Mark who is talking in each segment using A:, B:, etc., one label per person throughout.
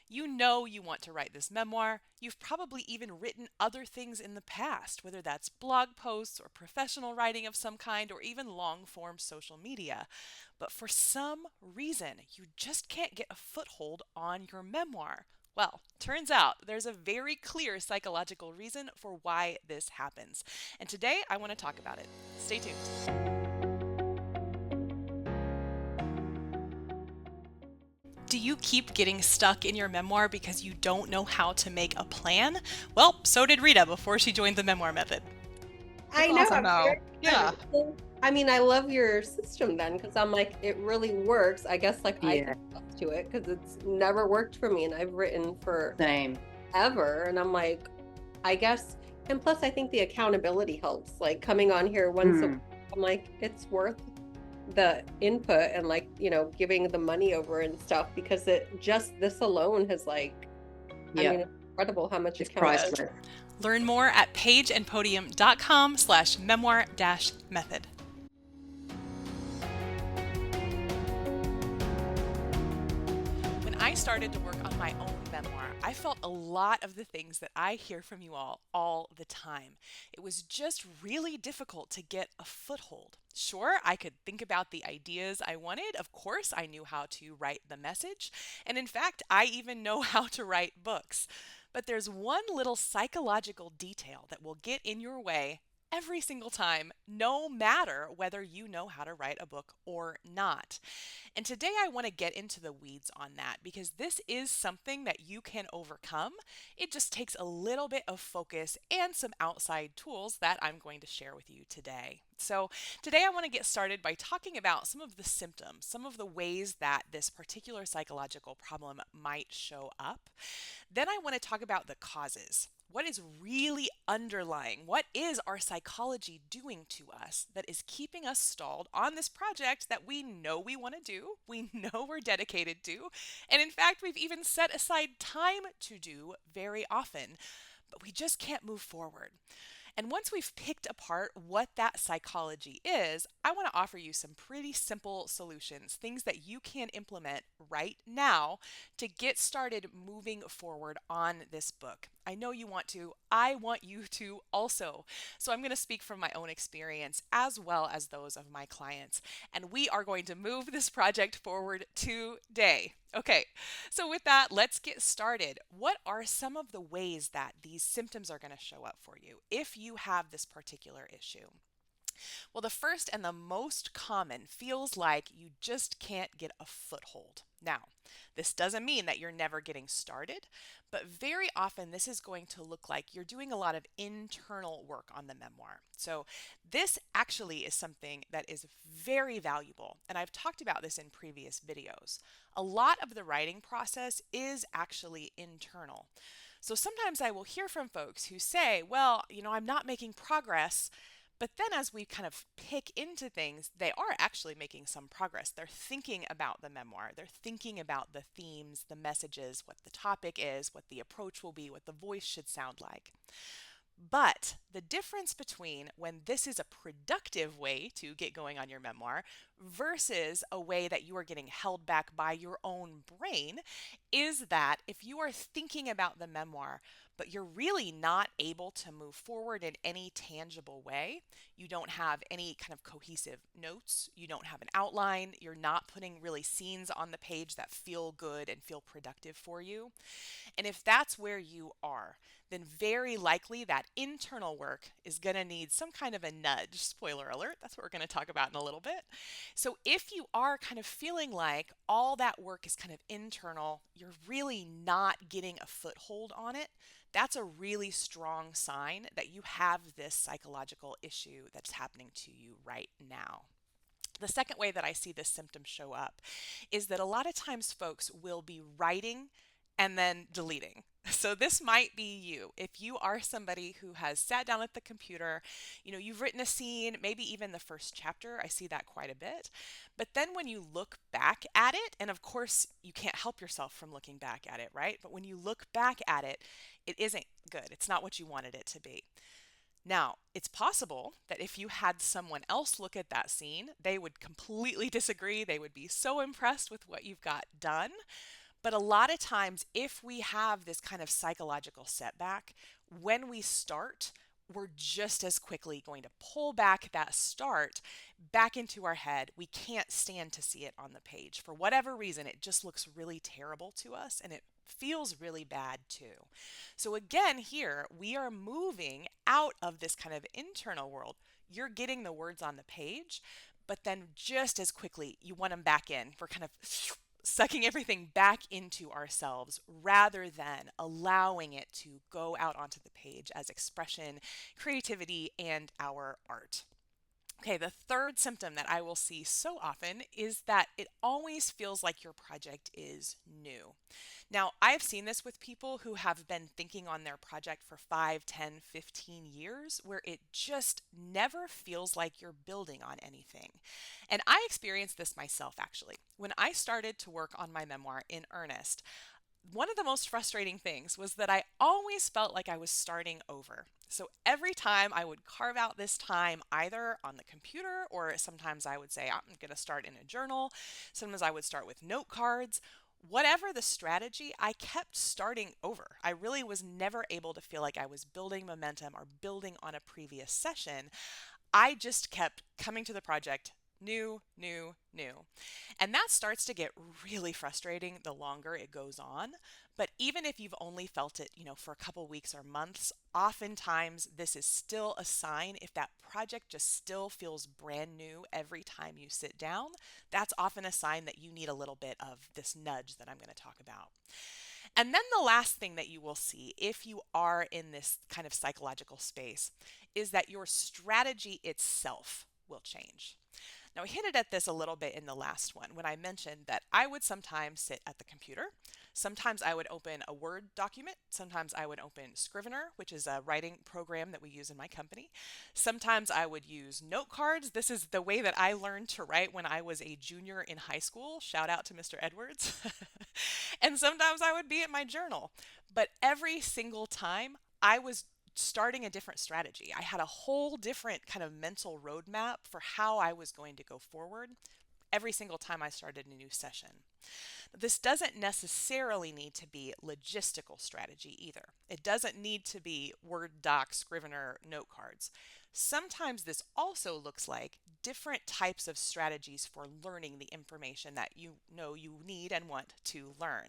A: You know you want to write this memoir. You've probably even written other things in the past, whether that's blog posts or professional writing of some kind or even long form social media. But for some reason, you just can't get a foothold on your memoir. Well, turns out there's a very clear psychological reason for why this happens. And today I want to talk about it. Stay tuned. Do you keep getting stuck in your memoir because you don't know how to make a plan? Well, so did Rita before she joined the memoir method.
B: That's
C: I know.
B: awesome
C: I'm
B: though.
C: very
B: Yeah.
C: excited. So, I mean, I love your system then because I'm like, it really works. I guess like I
B: Yeah.
C: can trust to it because it's never worked for me and I've written forever.
B: Same.
C: And I'm like, I guess, and plus I think the accountability helps. Like coming on here once a week,
B: Mm.
C: I'm like, it's worth the input and like, giving the money over and stuff because it just this alone has like, I mean,
B: Yep.
C: it's incredible how much
B: It's
C: accountability.
B: priceless.
A: Learn more at pageandpodium.com/memoir-method. When I started to work on my own memoir, I felt a lot of the things that I hear from you all the time. It was just really difficult to get a foothold. Sure, I could think about the ideas I wanted. Of course, I knew how to write the message. And in fact, I even know how to write books. But there's one little psychological detail that will get in your way every single time, no matter whether you know how to write a book or not. And today I want to get into the weeds on that because this is something that you can overcome. It just takes a little bit of focus and some outside tools that I'm going to share with you today. So, today I want to get started by talking about some of the symptoms, some of the ways that this particular psychological problem might show up. Then I want to talk about the causes. What is really underlying? What is our psychology doing to us that is keeping us stalled on this project that we know we want to do, we know we're dedicated to, and in fact, we've even set aside time to do very often, but we just can't move forward. And once we've picked apart what that psychology is, I want to offer you some pretty simple solutions, things that you can implement right now to get started moving forward on this book. I know you want to. I want you to also. So I'm going to speak from my own experience as well as those of my clients. And we are going to move this project forward today. Okay, so with that, let's get started. What are some of the ways that these symptoms are going to show up for you if you have this particular issue? Well, the first and the most common feels like you just can't get a foothold. Now, this doesn't mean that you're never getting started, but very often this is going to look like you're doing a lot of internal work on the memoir. So, this actually is something that is very valuable, and I've talked about this in previous videos. A lot of the writing process is actually internal. So, sometimes I will hear from folks who say, well, I'm not making progress. But then, as we kind of pick into things, they are actually making some progress. They're thinking about the memoir, they're thinking about the themes, the messages, what the topic is, what the approach will be, what the voice should sound like. But the difference between when this is a productive way to get going on your memoir versus a way that you are getting held back by your own brain is that if you are thinking about the memoir, but you're really not able to move forward in any tangible way, you don't have any kind of cohesive notes, you don't have an outline, you're not putting really scenes on the page that feel good and feel productive for you. And if that's where you are, then very likely that internal work is going to need some kind of a nudge. Spoiler alert, that's what we're going to talk about in a little bit. So if you are kind of feeling like all that work is kind of internal, you're really not getting a foothold on it, that's a really strong sign that you have this psychological issue that's happening to you right now. The second way that I see this symptom show up is that a lot of times folks will be writing and then deleting. So this might be you. If you are somebody who has sat down at the computer, you've written a scene, maybe even the first chapter, I see that quite a bit. But then when you look back at it, and of course you can't help yourself from looking back at it, right? But when you look back at it, it isn't good. It's not what you wanted it to be. Now, it's possible that if you had someone else look at that scene, they would completely disagree. They would be so impressed with what you've got done. But a lot of times, if we have this kind of psychological setback, when we start, we're just as quickly going to pull back that start back into our head. We can't stand to see it on the page. For whatever reason, it just looks really terrible to us and it feels really bad too. So, again, here we are moving out of this kind of internal world. You're getting the words on the page, but then just as quickly you want them back in. We're kind of sucking everything back into ourselves rather than allowing it to go out onto the page as expression, creativity, and our art. Okay, the third symptom that I will see so often is that it always feels like your project is new. Now, I've seen this with people who have been thinking on their project for 5, 10, 15 years, where it just never feels like you're building on anything. And I experienced this myself actually. When I started to work on my memoir in earnest, one of the most frustrating things was that I always felt like I was starting over. So every time I would carve out this time either on the computer, or sometimes I would say I'm going to start in a journal. Sometimes I would start with note cards. Whatever the strategy, I kept starting over. I really was never able to feel like I was building momentum or building on a previous session. I just kept coming to the project new, new, new. And that starts to get really frustrating the longer it goes on. But even if you've only felt it, for a couple weeks or months, oftentimes this is still a sign. If that project just still feels brand new every time you sit down, that's often a sign that you need a little bit of this nudge that I'm going to talk about. And then the last thing that you will see if you are in this kind of psychological space is that your strategy itself will change. Now, I hinted at this a little bit in the last one when I mentioned that I would sometimes sit at the computer. Sometimes I would open a Word document. Sometimes I would open Scrivener, which is a writing program that we use in my company. Sometimes I would use note cards. This is the way that I learned to write when I was a junior in high school. Shout out to Mr. Edwards. And sometimes I would be at my journal. But every single time I was starting a different strategy. I had a whole different kind of mental roadmap for how I was going to go forward every single time I started a new session. This doesn't necessarily need to be logistical strategy either. It doesn't need to be Word doc, Scrivener, note cards. Sometimes this also looks like different types of strategies for learning the information that you know you need and want to learn.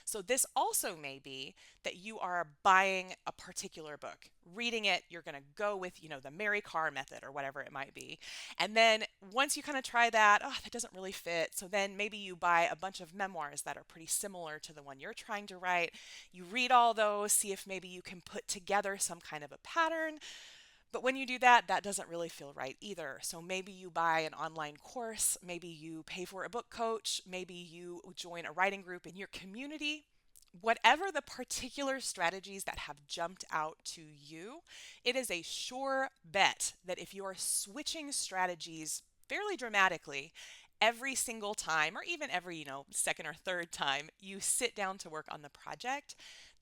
A: So this also may be that you are buying a particular book, reading it, you're going to go with, the Mary Carr method or whatever it might be. And then once you kind of try that, oh, that doesn't really fit. So then maybe you buy a bunch of memoirs that are pretty similar to the one you're trying to write. You read all those, see if maybe you can put together some kind of a pattern. But when you do that, that doesn't really feel right either. So maybe you buy an online course, maybe you pay for a book coach, maybe you join a writing group in your community. Whatever the particular strategies that have jumped out to you, it is a sure bet that if you are switching strategies fairly dramatically every single time, or even every, second or third time you sit down to work on the project,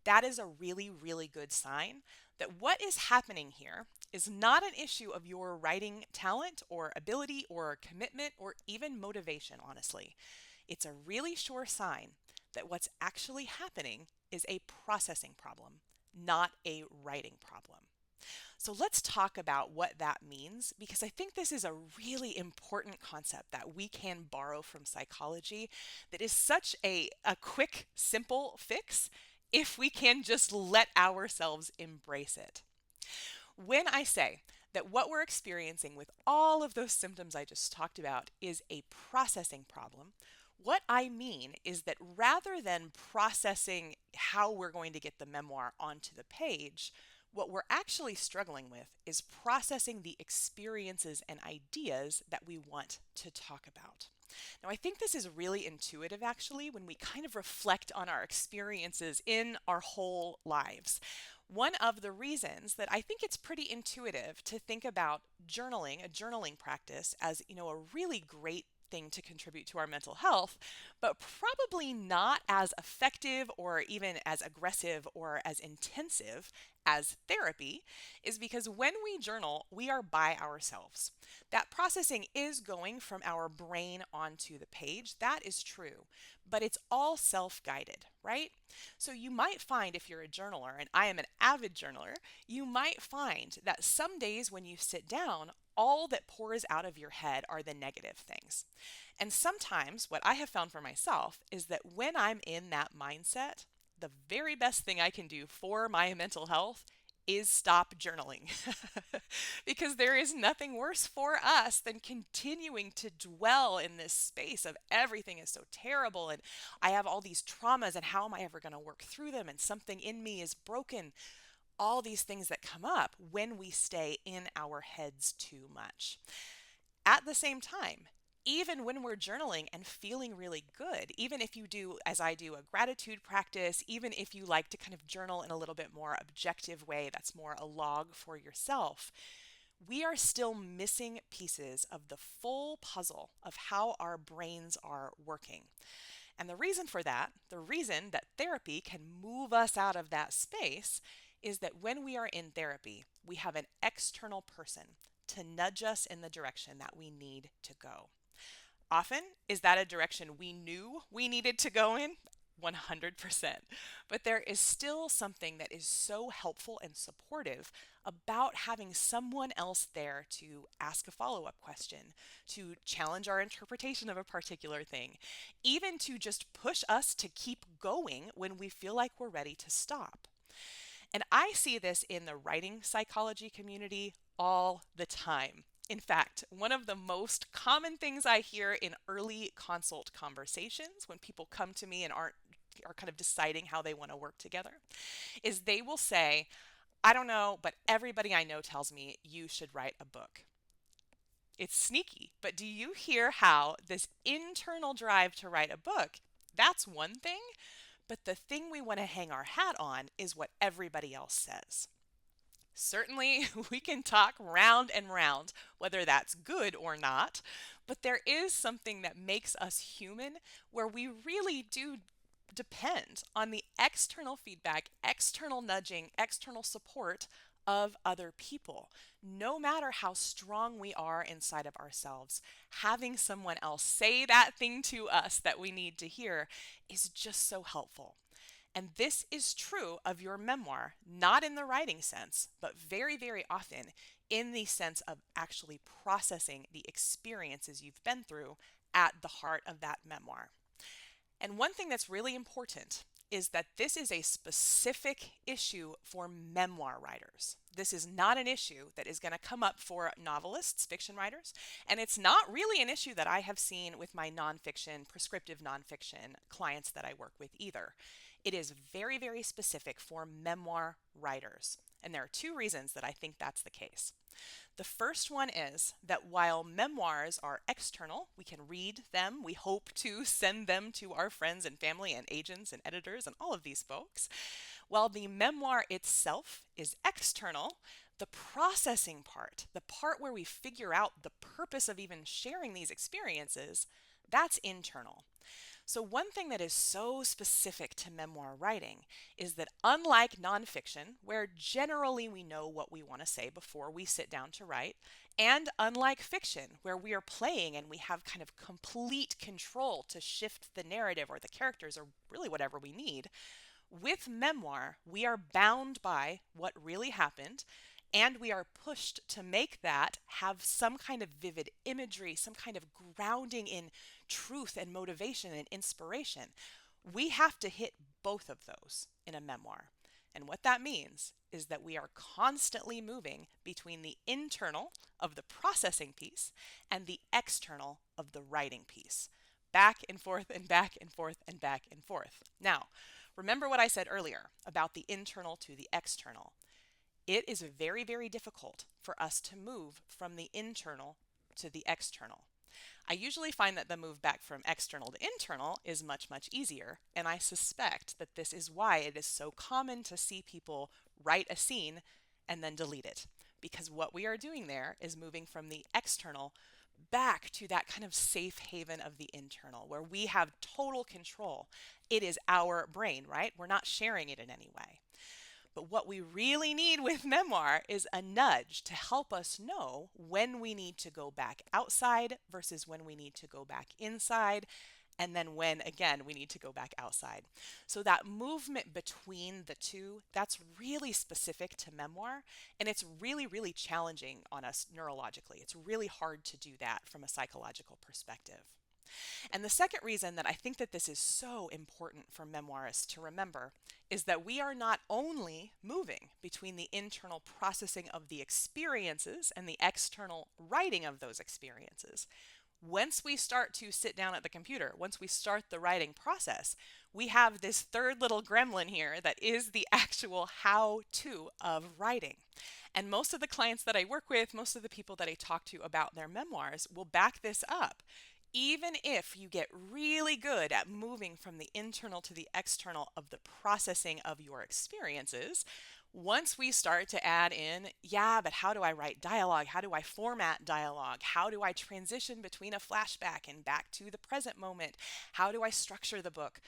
A: that is a really, really good sign that what is happening here is not an issue of your writing talent or ability or commitment or even motivation, honestly. It's a really sure sign that what's actually happening is a processing problem, not a writing problem. So let's talk about what that means, because I think this is a really important concept that we can borrow from psychology that is such a quick, simple fix if we can just let ourselves embrace it. When I say that what we're experiencing with all of those symptoms I just talked about is a processing problem, what I mean is that rather than processing how we're going to get the memoir onto the page, what we're actually struggling with is processing the experiences and ideas that we want to talk about. Now, I think this is really intuitive actually when we kind of reflect on our experiences in our whole lives. One of the reasons that I think it's pretty intuitive to think about journaling, a journaling practice, as a really great thing to contribute to our mental health, but probably not as effective or even as aggressive or as intensive as therapy, is because when we journal, we are by ourselves. That processing is going from our brain onto the page. That is true, but it's all self-guided, right? So you might find, if you're a journaler, and I am an avid journaler, you might find that some days when you sit down, all that pours out of your head are the negative things. And sometimes what I have found for myself is that when I'm in that mindset, the very best thing I can do for my mental health is stop journaling. Because there is nothing worse for us than continuing to dwell in this space of everything is so terrible and I have all these traumas and how am I ever going to work through them and something in me is broken. All these things that come up when we stay in our heads too much. At the same time, even when we're journaling and feeling really good, even if you do, as I do, a gratitude practice, even if you like to kind of journal in a little bit more objective way, that's more a log for yourself, we are still missing pieces of the full puzzle of how our brains are working. And the reason for that, the reason that therapy can move us out of that space, is that when we are in therapy, we have an external person to nudge us in the direction that we need to go. Often, is that a direction we knew we needed to go in? 100%. But there is still something that is so helpful and supportive about having someone else there to ask a follow-up question, to challenge our interpretation of a particular thing, even to just push us to keep going when we feel like we're ready to stop. And I see this in the writing psychology community all the time. In fact, one of the most common things I hear in early consult conversations when people come to me and are kind of deciding how they want to work together is they will say, I don't know, but everybody I know tells me you should write a book. It's sneaky, but do you hear how this internal drive to write a book, that's one thing, but the thing we want to hang our hat on is what everybody else says. Certainly, we can talk round and round whether that's good or not, but there is something that makes us human where we really do depend on the external feedback, external nudging, external support of other people. No matter how strong we are inside of ourselves, having someone else say that thing to us that we need to hear is just so helpful. And this is true of your memoir, not in the writing sense, but very, very often in the sense of actually processing the experiences you've been through at the heart of that memoir. And one thing that's really important is that this is a specific issue for memoir writers. This is not an issue that is going to come up for novelists, fiction writers, and it's not really an issue that I have seen with my nonfiction, prescriptive nonfiction clients that I work with either. It is very, very specific for memoir writers. And there are two reasons that I think that's the case. The first one is that while memoirs are external, we can read them, we hope to send them to our friends and family and agents and editors and all of these folks. While the memoir itself is external, the processing part, the part where we figure out the purpose of even sharing these experiences, that's internal. So one thing that is so specific to memoir writing is that unlike nonfiction, where generally we know what we want to say before we sit down to write, and unlike fiction, where we are playing and we have kind of complete control to shift the narrative or the characters or really whatever we need, with memoir, we are bound by what really happened, and we are pushed to make that have some kind of vivid imagery, some kind of grounding in truth and motivation and inspiration. We have to hit both of those in a memoir. And what that means is that we are constantly moving between the internal of the processing piece and the external of the writing piece. Back and forth and back and forth and back and forth. Now, remember what I said earlier about the internal to the external. It is very, very difficult for us to move from the internal to the external. I usually find that the move back from external to internal is much, much easier, and I suspect that this is why it is so common to see people write a scene and then delete it. Because what we are doing there is moving from the external back to that kind of safe haven of the internal where we have total control. It is our brain, right? We're not sharing it in any way. But what we really need with memoir is a nudge to help us know when we need to go back outside versus when we need to go back inside, and then when, again, we need to go back outside. So that movement between the two, that's really specific to memoir, and it's really, really challenging on us neurologically. It's really hard to do that from a psychological perspective. And the second reason that I think that this is so important for memoirists to remember is that we are not only moving between the internal processing of the experiences and the external writing of those experiences. Once we start to sit down at the computer, once we start the writing process, we have this third little gremlin here that is the actual how to of writing. And most of the clients that I work with, most of the people that I talk to about their memoirs will back this up. Even if you get really good at moving from the internal to the external of the processing of your experiences, once we start to add in, yeah, but how do I write dialogue? How do I format dialogue? How do I transition between a flashback and back to the present moment? How do I structure the book?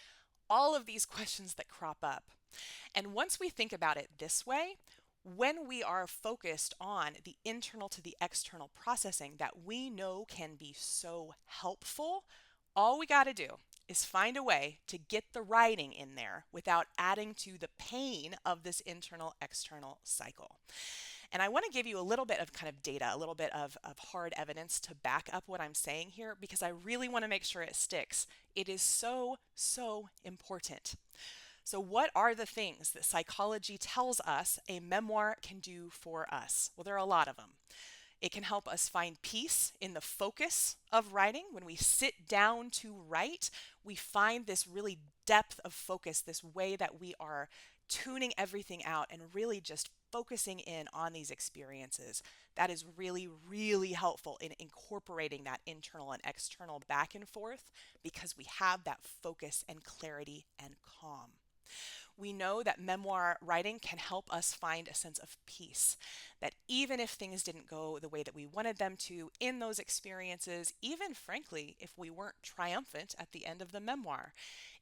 A: All of these questions that crop up. And once we think about it this way, when we are focused on the internal to the external processing that we know can be so helpful, all we got to do is find a way to get the writing in there without adding to the pain of this internal external cycle. And I want to give you a little bit of kind of data, a little bit of hard evidence to back up what I'm saying here because I really want to make sure it sticks. It is so, so important. So, what are the things that psychology tells us a memoir can do for us? Well, there are a lot of them. It can help us find peace in the focus of writing. When we sit down to write, we find this really depth of focus, this way that we are tuning everything out and really just focusing in on these experiences. That is really, really helpful in incorporating that internal and external back and forth because we have that focus and clarity and calm. We know that memoir writing can help us find a sense of peace, that even if things didn't go the way that we wanted them to in those experiences, even frankly, if we weren't triumphant at the end of the memoir,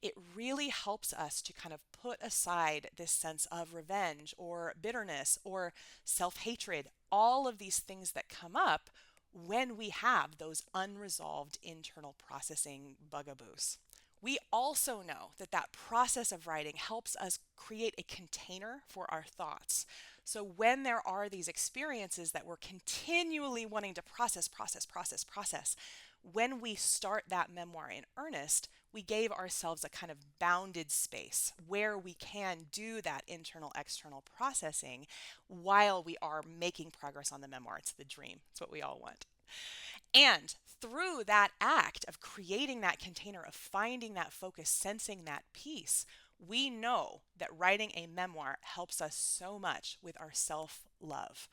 A: it really helps us to kind of put aside this sense of revenge or bitterness or self-hatred, all of these things that come up when we have those unresolved internal processing bugaboos. We also know that that process of writing helps us create a container for our thoughts. So when there are these experiences that we're continually wanting to process, when we start that memoir in earnest, we gave ourselves a kind of bounded space where we can do that internal external processing while we are making progress on the memoir. It's the dream. It's what we all want. And through that act of creating that container, of finding that focus, sensing that peace, we know that writing a memoir helps us so much with our self-love.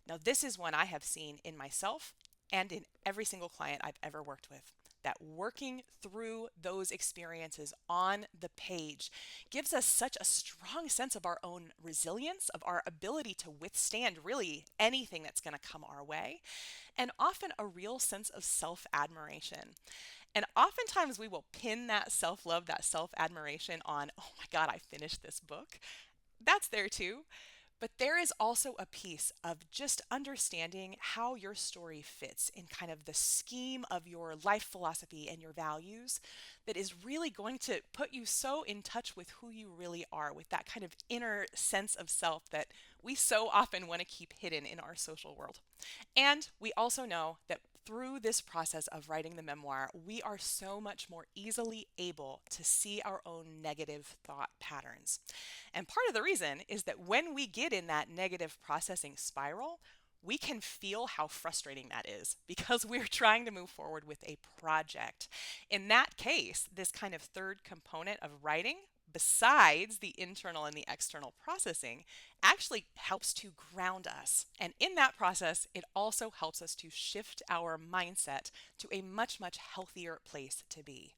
A: Now, this is one I have seen in myself and in every single client I've ever worked with. That working through those experiences on the page gives us such a strong sense of our own resilience, of our ability to withstand really anything that's going to come our way, and often a real sense of self-admiration. And oftentimes we will pin that self-love, that self-admiration on, oh my God, I finished this book. That's there too. But there is also a piece of just understanding how your story fits in kind of the scheme of your life philosophy and your values that is really going to put you so in touch with who you really are, with that kind of inner sense of self that we so often want to keep hidden in our social world. And we also know that through this process of writing the memoir, we are so much more easily able to see our own negative thought patterns. And part of the reason is that when we get in that negative processing spiral, we can feel how frustrating that is because we're trying to move forward with a project. In that case, this kind of third component of writing, besides the internal and the external processing, actually helps to ground us. And in that process, it also helps us to shift our mindset to a much, much healthier place to be.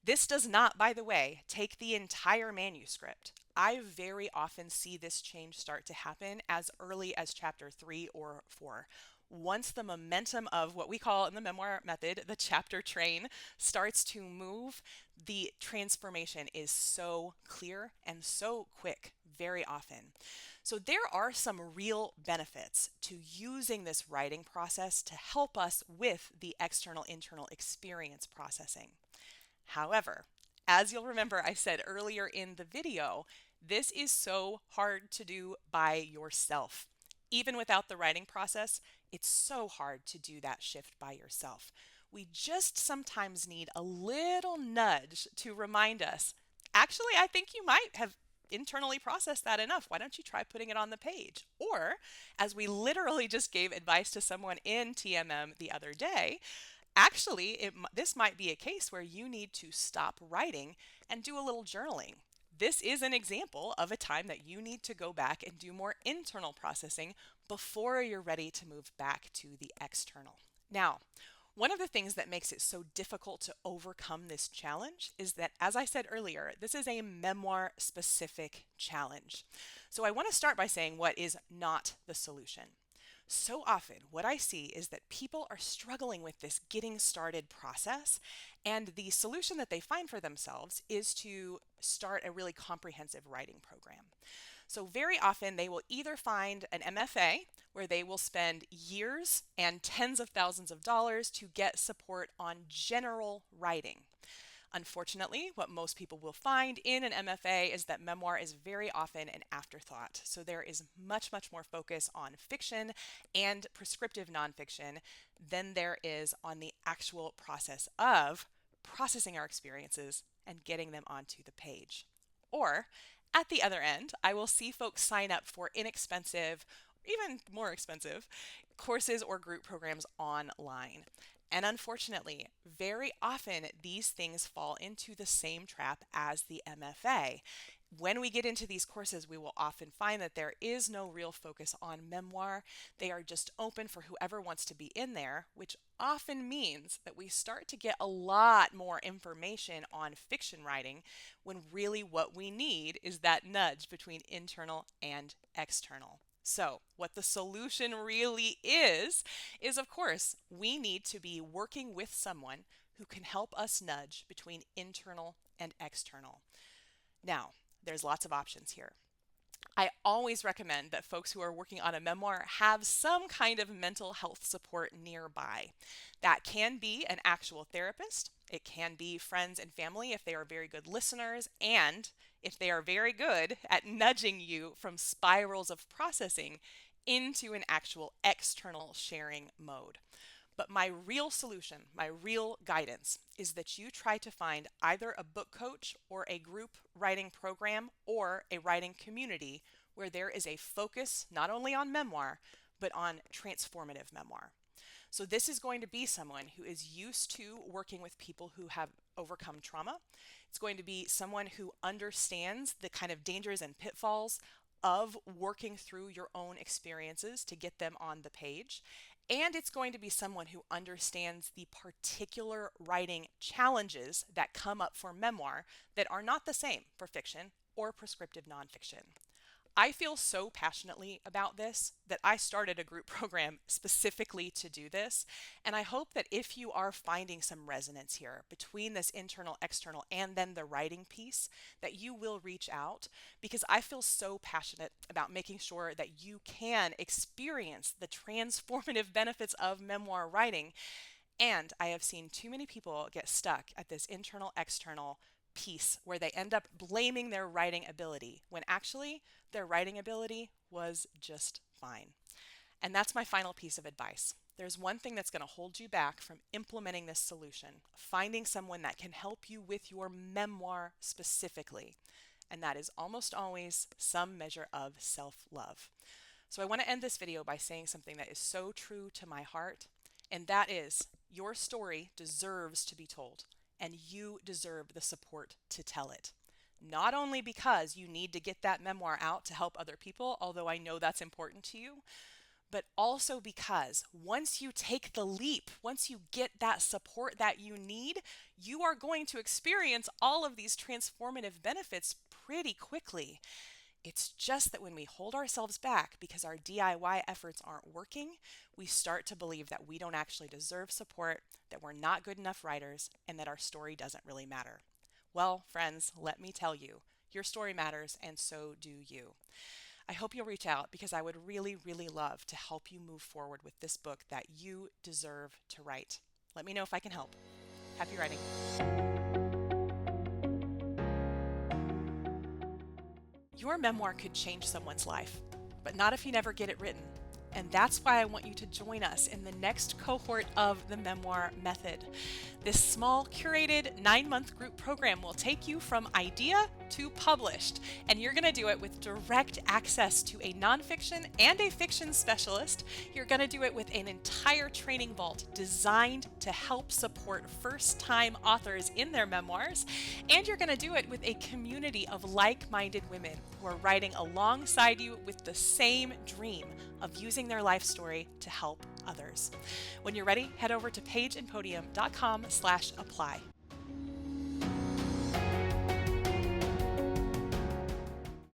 A: This does not, by the way, take the entire manuscript. I very often see this change start to happen as early as chapter 3 or 4. once the momentum of what we call in the memoir method, the chapter train, starts to move, the transformation is so clear and so quick very often. So there are some real benefits to using this writing process to help us with the external internal experience processing. However, as you'll remember, I said earlier in the video, this is so hard to do by yourself. Even without the writing process, it's so hard to do that shift by yourself. We just sometimes need a little nudge to remind us, actually, I think you might have internally processed that enough. Why don't you try putting it on the page? Or, as we literally just gave advice to someone in TMM the other day, actually, this might be a case where you need to stop writing and do a little journaling. This is an example of a time that you need to go back and do more internal processing before you're ready to move back to the external. Now, one of the things that makes it so difficult to overcome this challenge is that, as I said earlier, this is a memoir specific challenge. So I want to start by saying what is not the solution. So often, what I see is that people are struggling with this getting started process, and the solution that they find for themselves is to start a really comprehensive writing program. So, very often, they will either find an MFA where they will spend years and tens of thousands of dollars to get support on general writing. Unfortunately, what most people will find in an MFA is that memoir is very often an afterthought. So there is much, much more focus on fiction and prescriptive nonfiction than there is on the actual process of processing our experiences and getting them onto the page. Or at the other end, I will see folks sign up for inexpensive, even more expensive, courses or group programs online. And unfortunately, very often these things fall into the same trap as the MFA. When we get into these courses, we will often find that there is no real focus on memoir. They are just open for whoever wants to be in there, which often means that we start to get a lot more information on fiction writing when really what we need is that nudge between internal and external. So, what the solution really is of course, we need to be working with someone who can help us nudge between internal and external. Now, there's lots of options here. I always recommend that folks who are working on a memoir have some kind of mental health support nearby. That can be an actual therapist. It can be friends and family if they are very good listeners, and if they are very good at nudging you from spirals of processing into an actual external sharing mode. But my real solution, my real guidance is that you try to find either a book coach or a group writing program or a writing community where there is a focus not only on memoir, but on transformative memoir. So this is going to be someone who is used to working with people who have overcome trauma. It's going to be someone who understands the kind of dangers and pitfalls of working through your own experiences to get them on the page. And it's going to be someone who understands the particular writing challenges that come up for memoir that are not the same for fiction or prescriptive nonfiction. I feel so passionately about this that I started a group program specifically to do this. And I hope that if you are finding some resonance here between this internal, external, and then the writing piece, that you will reach out, because I feel so passionate about making sure that you can experience the transformative benefits of memoir writing. And I have seen too many people get stuck at this internal, external piece where they end up blaming their writing ability when actually their writing ability was just fine. And that's my final piece of advice. There's one thing that's going to hold you back from implementing this solution, finding someone that can help you with your memoir specifically. And that is almost always some measure of self-love. So I want to end this video by saying something that is so true to my heart, and that is your story deserves to be told, and you deserve the support to tell it. Not only because you need to get that memoir out to help other people, although I know that's important to you, but also because once you take the leap, once you get that support that you need, you are going to experience all of these transformative benefits pretty quickly. It's just that when we hold ourselves back because our DIY efforts aren't working, we start to believe that we don't actually deserve support, that we're not good enough writers, and that our story doesn't really matter. Well, friends, let me tell you, your story matters, and so do you. I hope you'll reach out because I would really, really love to help you move forward with this book that you deserve to write. Let me know if I can help. Happy writing. Your memoir could change someone's life, but not if you never get it written. And that's why I want you to join us in the next cohort of the Memoir Method. This small, curated 9-month group program will take you from idea to published, and you're going to do it with direct access to a nonfiction and a fiction specialist. You're going to do it with an entire training vault designed to help support first-time authors in their memoirs, and you're going to do it with a community of like-minded women who are writing alongside you with the same dream of using their life story to help others. When you're ready, head over to pageandpodium.com/apply.